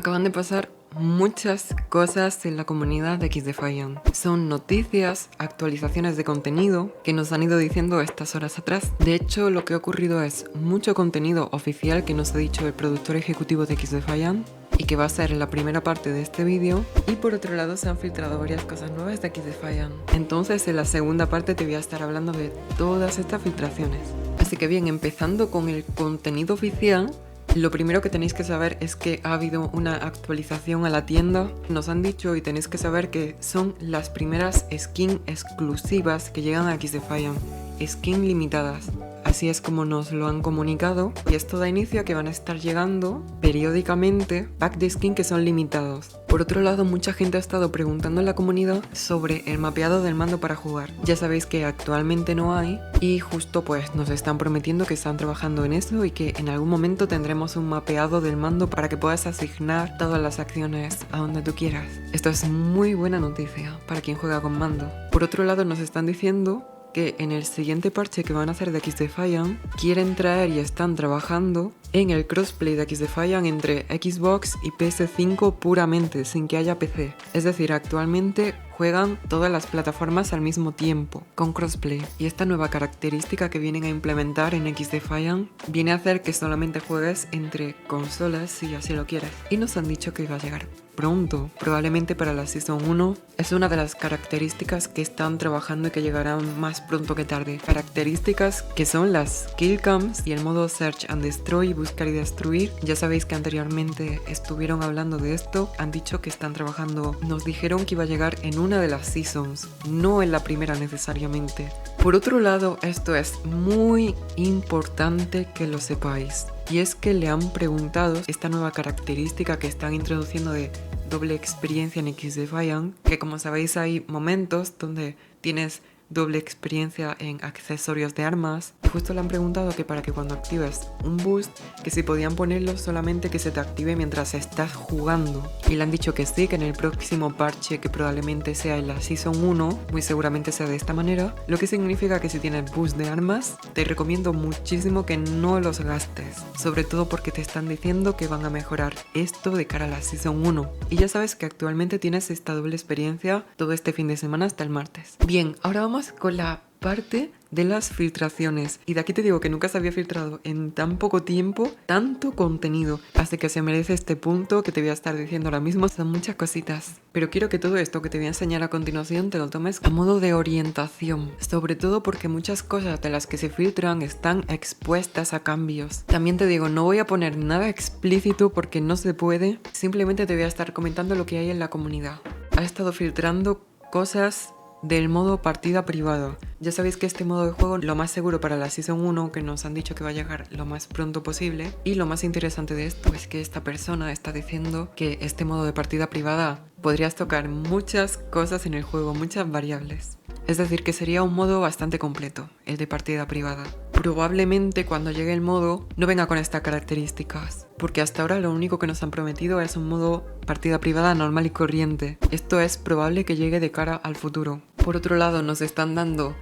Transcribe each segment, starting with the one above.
Acaban de pasar muchas cosas en la comunidad de XDefiant. Son noticias, actualizaciones de contenido que nos han ido diciendo estas horas atrás. De hecho, lo que ha ocurrido es mucho contenido oficial que nos ha dicho el productor ejecutivo de XDefiant y que va a ser la primera parte de este vídeo. Y por otro lado se han filtrado varias cosas nuevas de XDefiant. Entonces en la segunda parte te voy a estar hablando de todas estas filtraciones. Así que bien, empezando con el contenido oficial. Lo primero que tenéis que saber es que ha habido una actualización a la tienda. Nos han dicho y tenéis que saber que son las primeras skins exclusivas que llegan a XDefiant. Skins limitadas. Así es como nos lo han comunicado. Y esto da inicio a que van a estar llegando periódicamente packs de skin que son limitados. Por otro lado, mucha gente ha estado preguntando en la comunidad sobre el mapeado del mando para jugar. Ya sabéis que actualmente no hay y justo pues nos están prometiendo que están trabajando en eso y que en algún momento tendremos un mapeado del mando para que puedas asignar todas las acciones a donde tú quieras. Esto es muy buena noticia para quien juega con mando. Por otro lado, nos están diciendo que en el siguiente parche que van a hacer de XDefiant quieren traer y están trabajando en el crossplay de XDefiant entre Xbox y PS5 puramente, sin que haya PC. Es decir, actualmente juegan todas las plataformas al mismo tiempo, con crossplay. Y esta nueva característica que vienen a implementar en XDefiant viene a hacer que solamente juegues entre consolas si así lo quieres. Y nos han dicho que iba a llegar pronto, probablemente para la Season 1. Es una de las características que están trabajando y que llegarán más pronto que tarde. Características que son las kill cams y el modo Search and Destroy, buscar y destruir. Ya sabéis que anteriormente estuvieron hablando de esto, han dicho que están trabajando. Nos dijeron que iba a llegar en una de las Seasons, no en la primera necesariamente. Por otro lado, esto es muy importante que lo sepáis. Y es que le han preguntado esta nueva característica que están introduciendo de doble experiencia en XDefiant, que como sabéis hay momentos donde tienes doble experiencia en accesorios de armas. Y justo le han preguntado que para que cuando actives un boost, que si podían ponerlo solamente que se te active mientras estás jugando. Y le han dicho que sí, que en el próximo parche, que probablemente sea en la Season 1, muy seguramente sea de esta manera, lo que significa que si tienes boost de armas, te recomiendo muchísimo que no los gastes, sobre todo porque te están diciendo que van a mejorar esto de cara a la Season 1. Y ya sabes que actualmente tienes esta doble experiencia todo este fin de semana hasta el martes. Bien, ahora vamos con la parte de las filtraciones. Y de aquí te digo que nunca se había filtrado en tan poco tiempo tanto contenido. Así que se merece este punto que te voy a estar diciendo ahora mismo. Son muchas cositas. Pero quiero que todo esto que te voy a enseñar a continuación te lo tomes a modo de orientación. Sobre todo porque muchas cosas de las que se filtran están expuestas a cambios. También te digo, no voy a poner nada explícito porque no se puede. Simplemente te voy a estar comentando lo que hay en la comunidad. Ha estado filtrando cosas del modo partida privada. Ya sabéis que este modo de juego lo más seguro para la Season 1, que nos han dicho que va a llegar lo más pronto posible. Y lo más interesante de esto es que esta persona está diciendo que este modo de partida privada podrías tocar muchas cosas en el juego, muchas variables. Es decir, que sería un modo bastante completo, el de partida privada. Probablemente cuando llegue el modo no venga con estas características, porque hasta ahora lo único que nos han prometido es un modo partida privada normal y corriente. Esto es probable que llegue de cara al futuro. Por otro lado, nos están dando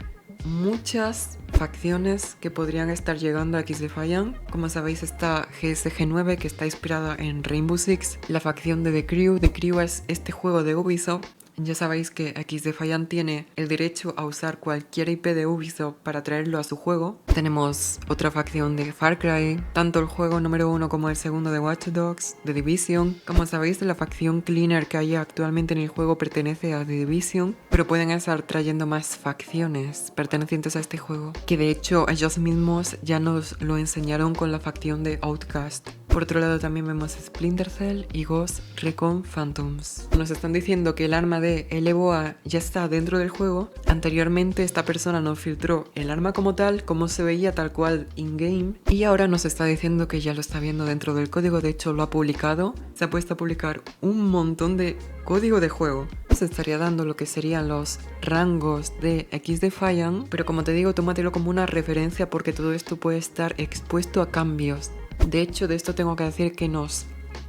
muchas facciones que podrían estar llegando a XDefiant. Como sabéis, está GSG9, que está inspirada en Rainbow Six, la facción de The Crew. The Crew es este juego de Ubisoft. Ya sabéis que XDefiant tiene el derecho a usar cualquier IP de Ubisoft para traerlo a su juego. Tenemos otra facción de Far Cry, tanto el juego número 1 como el segundo de Watch Dogs, The Division. Como sabéis, la facción Cleaner que hay actualmente en el juego pertenece a The Division, pero pueden estar trayendo más facciones pertenecientes a este juego, que de hecho ellos mismos ya nos lo enseñaron con la facción de Outcast. Por otro lado también vemos Splinter Cell y Ghost Recon Phantoms. Nos están diciendo que el arma de EVOA ya está dentro del juego. Anteriormente esta persona nos filtró el arma como tal, como se veía tal cual in-game, y ahora nos está diciendo que ya lo está viendo dentro del código. De hecho lo ha publicado, se ha puesto a publicar un montón de código de juego. Nos estaría dando lo que serían los rangos de XDefiant, pero como te digo, tómatelo como una referencia porque todo esto puede estar expuesto a cambios. De hecho, de esto tengo que decir que nos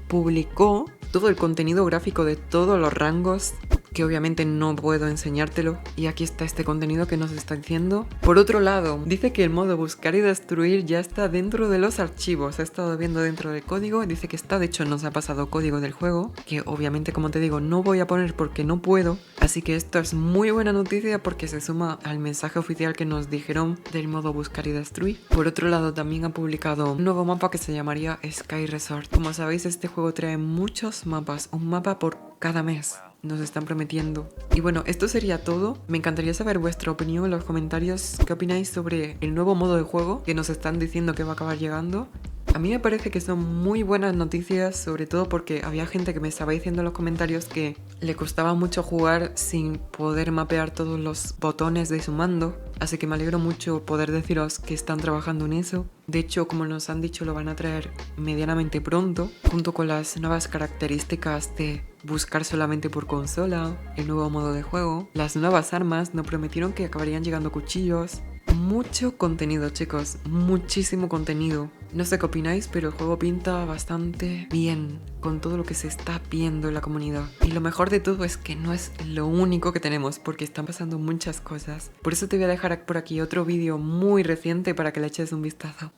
publicó todo el contenido gráfico de todos los rangos que obviamente no puedo enseñártelo. Y aquí está este contenido que nos está diciendo. Por otro lado, dice que el modo buscar y destruir ya está dentro de los archivos. He estado viendo dentro del código, dice que está, de hecho nos ha pasado código del juego, que obviamente, como te digo, no voy a poner porque no puedo. Así que esto es muy buena noticia porque se suma al mensaje oficial que nos dijeron del modo buscar y destruir. Por otro lado, también ha publicado un nuevo mapa que se llamaría Sky Resort. Como sabéis, este juego trae muchos mapas, un mapa por cada mes. Nos están prometiendo. Y bueno, esto sería todo. Me encantaría saber vuestra opinión en los comentarios. ¿Qué opináis sobre el nuevo modo de juego que nos están diciendo que va a acabar llegando? A mí me parece que son muy buenas noticias, sobre todo porque había gente que me estaba diciendo en los comentarios que le costaba mucho jugar sin poder mapear todos los botones de su mando. Así que me alegro mucho poder deciros que están trabajando en eso. De hecho, como nos han dicho, lo van a traer medianamente pronto, junto con las nuevas características de buscar solamente por consola, el nuevo modo de juego, las nuevas armas. Nos prometieron que acabarían llegando cuchillos. Mucho contenido, chicos, muchísimo contenido. No sé qué opináis, pero el juego pinta bastante bien con todo lo que se está viendo en la comunidad. Y lo mejor de todo es que no es lo único que tenemos, porque están pasando muchas cosas. Por eso te voy a dejar por aquí otro vídeo muy reciente para que le eches un vistazo.